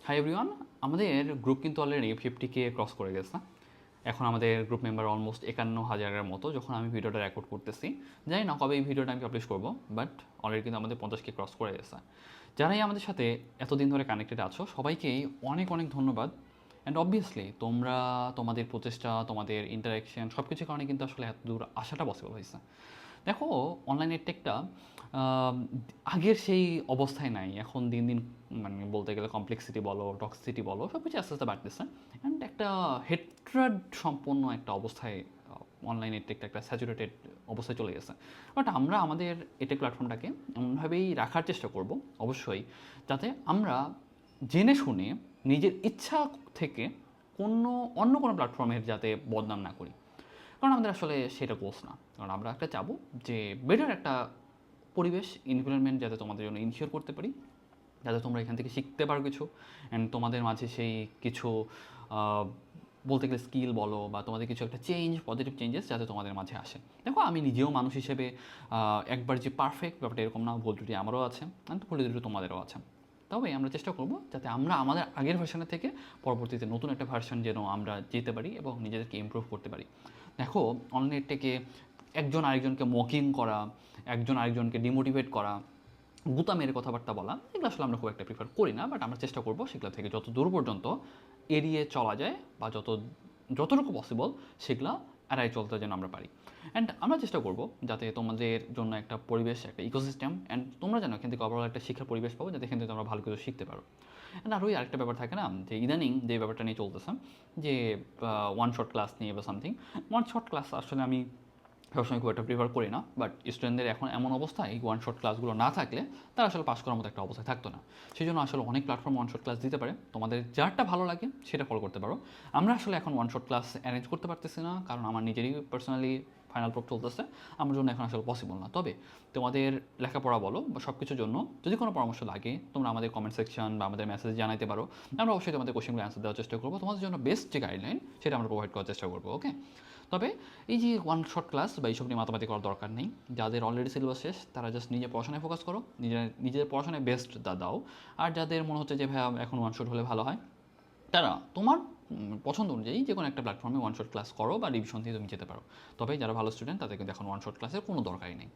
Hi everyone, আমাদের group কিন্তু already 50K cross করে গেছে। এখন আমাদের গ্রুপ মেম্বার অলমোস্ট 51,000-এর মতো। যখন আমি ভিডিওটা রেকর্ড করতেছি, জানি না কবে এই ভিডিওটা আমি পাবলিশ করবো, বাট অলরেডি কিন্তু আমাদের 50K ক্রস করে গেছে। যারাই আমাদের সাথে এতদিন ধরে কানেক্টেড আছো সবাইকেই অনেক অনেক ধন্যবাদ। অ্যান্ড অবভিয়াসলি তোমরা তোমাদের প্রচেষ্টা, তোমাদের ইন্টারাকশন সব কিছুর কারণে কিন্তু আসলে এত দূর আসাটা পসিবল হয়েছে। দেখো, অনলাইন টেকটা আগের সেই অবস্থায় নাই। এখন দিন দিন মানে বলতে গেলে কমপ্লেক্সিটি বলো, টক্সিসিটি বলো, সব কিছু আস্তে আস্তে বাড়তেছে। অ্যান্ড একটা হেট্রাড সম্পন্ন একটা অবস্থায় অনলাইন টেকটা একটা স্যাচুরেটেড অবস্থায় চলে গেছে। বাট আমরা আমাদের এটেক প্ল্যাটফর্মটাকে এমনভাবেই রাখার চেষ্টা করব অবশ্যই, যাতে আমরা জেনে শুনে নিজের ইচ্ছা থেকে অন্য কোনো প্ল্যাটফর্মের যাতে বদনাম না করি। কারণ আমাদের আসলে সেটা গোস না। কারণ আমরা একটা চাবো যে বেটার একটা পরিবেশ, এনভায়রনমেন্ট যাতে তোমাদের জন্য ইনশিওর করতে পারি, যাতে তোমরা এখান থেকে শিখতে পারো কিছু। অ্যান্ড তোমাদের মাঝে সেই কিছু বলতে গেলে স্কিল বলো বা তোমাদের কিছু একটা পজিটিভ চেঞ্জেস যাতে তোমাদের মাঝে আসে। দেখো, আমি নিজেও মানুষ হিসেবে একবার যে পারফেক্ট ব্যাপারটা এরকম না, ভুল ত্রুটি আমারও আছে, ভুল ত্রুটি তোমাদেরও আছে। তবে আমরা চেষ্টা করব যাতে আমরা আমাদের আগের ভার্সনের থেকে পরবর্তীতে নতুন একটা ভার্সন যেন আমরা যেতে পারি এবং নিজেদেরকে ইমপ্রুভ করতে পারি। দেখো, অনলাইন থেকে একজন আরেকজনকে মকিং করা, একজন আরেকজনকে ডিমোটিভেট করা, গুতা মেরে কথাবার্তা বলা, এগুলো আসলে আমরা খুব একটা প্রিফার করি না। বাট আমরা চেষ্টা করবো সেগুলো থেকে যত দূর পর্যন্ত এড়িয়ে চলা যায় বা যতটুকু পসিবল সেগুলো এড়াই চলতে যেন আমরা পারি। অ্যান্ড আমরা চেষ্টা করবো যাতে তোমাদের জন্য একটা পরিবেশ, একটা ইকোসিস্টেম, অ্যান্ড তোমরা যেন এখান থেকে ওভারঅল একটা শিক্ষার পরিবেশ পাবো, যাতে এখান থেকে তোমরা ভালো কিছু শিখতে পারো। অ্যান্ড আর ওই আরেকটা ব্যাপার থাকে না, যে ইদানিং যে ব্যাপারটা নিয়ে চলতেছে, যে ওয়ান শট ক্লাস নিয়ে বা সামথিং। ওয়ান শট ক্লাস আসলে আমি সবসময় খুব একটা প্রিফার করি না। বাট স্টুডেন্টদের এখন এমন অবস্থায় এই ওয়ান শট ক্লাসগুলো না থাকলে তারা আসলে পাস করার মতো একটা অবস্থায় থাকতো না। সেই জন্য আসলে অনেক প্ল্যাটফর্ম ওয়ান শট ক্লাস দিতে পারে, তোমাদের যারটা ভালো লাগে সেটা ফলো করতে পারো। আমরা আসলে এখন ওয়ান শট ক্লাস অ্যারেঞ্জ করতে পারতেছি না, কারণ আমার নিজেরই পার্সোনালি ফাইনাল প্রপ চলতেছে, আমার জন্য এখন আসলে পসিবল না। তবে তোমাদের লেখাপড়া বলো বা সব কিছুর জন্য যদি কোনো পরামর্শ লাগে, তোমরা আমাদের কমেন্ট সেকশন বা আমাদের মেসেজ জানাতে পারো। আমরা অবশ্যই তোমাদের কোশ্চেনগুলো অ্যান্সার দেওয়ার চেষ্টা করবো, তোমাদের জন্য বেস্ট যে গাইডলাইন সেটা আমরা প্রোভাইড করার চেষ্টা করবো। ওকে, তবে এই যে ওয়ান শট ক্লাস বা এইসব নিয়ে মাতামাতি করার দরকার নেই। যাদের অলরেডি সিলেবাস শেষ তারা জাস্ট নিজের পড়াশোনায় ফোকাস করো, নিজের পড়াশোনায় বেস্ট দাও। আর যাদের মনে হচ্ছে যে ভাই এখন ওয়ান শট হলে ভালো হয়, তারা তোমার পছন্দ অনুযায়ী যে কোনো একটা প্ল্যাটফর্মে ওয়ান শট ক্লাস করো বা রিভিশন দিয়ে তুমি যেতে পারো। তবে যারা ভালো স্টুডেন্ট তাদের কিন্তু এখন ওয়ান শট ক্লাসের কোনো দরকারই নেই।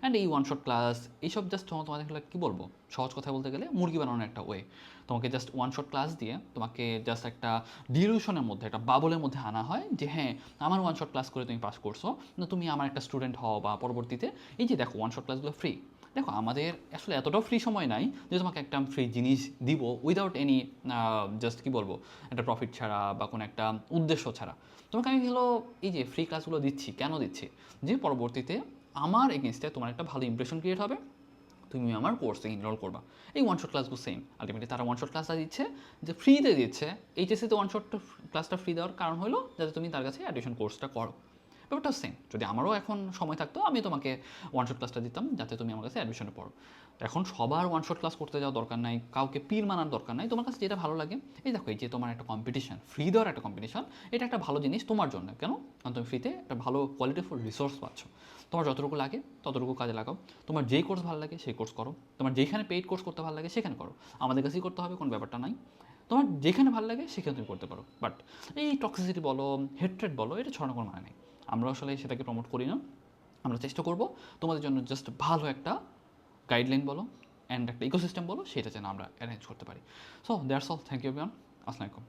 অ্যান্ড এই ওয়ান শট ক্লাস এইসব জাস্ট তোমাদের কী বলবো, সহজ কথা বলতে গেলে মুরগি বানানোর একটা ওয়ে। তোমাকে জাস্ট ওয়ান শট ক্লাস দিয়ে তোমাকে জাস্ট একটা ডিলিউশনের মধ্যে, একটা বাবলের মধ্যে আনা হয় যে হ্যাঁ, আমার ওয়ান শট ক্লাস করে তুমি পাস করছো না, তুমি আমার একটা স্টুডেন্ট হও বা পরবর্তীতে এই যে দেখো ওয়ান শট ক্লাসগুলো ফ্রি। দেখো, আমাদের আসলে এতটাও ফ্রি সময় নাই যে তোমাকে একটা ফ্রি জিনিস দিব উইদাউট এনি জাস্ট কী বলবো, একটা প্রফিট ছাড়া বা কোনো একটা উদ্দেশ্য ছাড়া। তোমাকে আমি হলো এই যে ফ্রি ক্লাসগুলো দিচ্ছি, কেন দিচ্ছি, যে পরবর্তীতে আমার এগেনস্টে তোমার একটা ভালো ইমপ্রেশন ক্রিয়েট হবে, তুমি আমার কোর্সে এনরোল করবা। এই ওয়ান শট ক্লাসগুলো সেম, আলটিমেটলি তারা ওয়ান শট ক্লাসটা দিচ্ছে যে ফ্রিতে দিচ্ছে। এইচএসসিতে ওয়ান শট ক্লাসটা ফ্রি দেওয়ার কারণ হলো যাতে তুমি তার কাছে অ্যাডমিশন কোর্সটা করো। ব্যাপারটা সেম, যদি আমারও এখন সময় থাকতো আমি তোমাকে ওয়ান শট ক্লাসটা দিতাম যাতে তুমি আমার কাছে অ্যাডমিশনে পড়ো। এখন সবার ওয়ান শট ক্লাস করতে যাওয়ার দরকার নাই, কাউকে পীর মানার দরকার নাই, তোমার কাছে যেটা ভালো লাগে। এই দেখো, এই যে তোমার একটা কম্পিটিশন, ফ্রি দেওয়ার একটা কম্পিটিশন, এটা একটা ভালো জিনিস তোমার জন্য। কেন? কারণ তুমি ফ্রিতে একটা ভালো কোয়ালিটিফুল রিসোর্স পাচ্ছ। তোমার যতটুকু লাগে ততটুকু কাজে লাগাও। তোমার যেই কোর্স ভালো লাগে সেই কোর্স করো, তোমার যেখানে পেইড কোর্স করতে ভালো লাগে সেখানে করো। আমাদের কাছেই করতে হবে কোনো ব্যাপারটা নাই, তোমার যেখানে ভালো লাগে সেখানে তুমি করতে পারো। বাট এই টক্সিসিটি বলো, হেট্রেড বলো, এটা ছড়ানোর কোনো মানে নেই। আমরা আসলে সেটাকে প্রমোট করি না। আমরা চেষ্টা করব তোমাদের জন্য জাস্ট ভালো একটা গাইডলাইন বলো অ্যান্ড একটা ইকোসিস্টেম বলো, সেটা যেন আমরা অ্যারেঞ্জ করতে পারি। So that's all, thank you everyone, আসসালামু আলাইকুম।